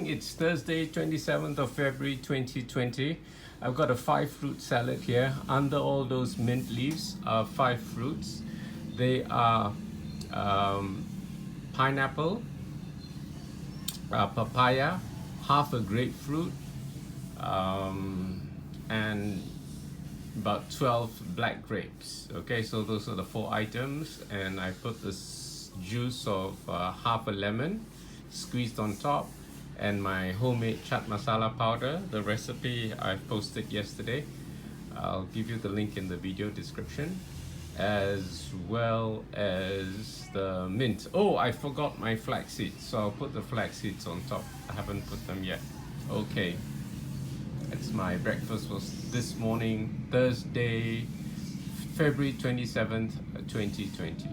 It's Thursday, 27th of February 2020. I've got a 5-fruit salad here. Under all those mint leaves are 5 fruits. They are pineapple, papaya, half a grapefruit, and about 12 black grapes. Okay, so those are the 4 items, and I put this juice of half a lemon squeezed on top, and my homemade chaat masala powder. The recipe I posted yesterday. I'll give you the link in the video description, as well as the mint. Oh, I forgot my flax seeds, so I'll put the flax seeds on top. I haven't put them yet. Okay, that's my breakfast for this morning, Thursday, February 27th, 2020.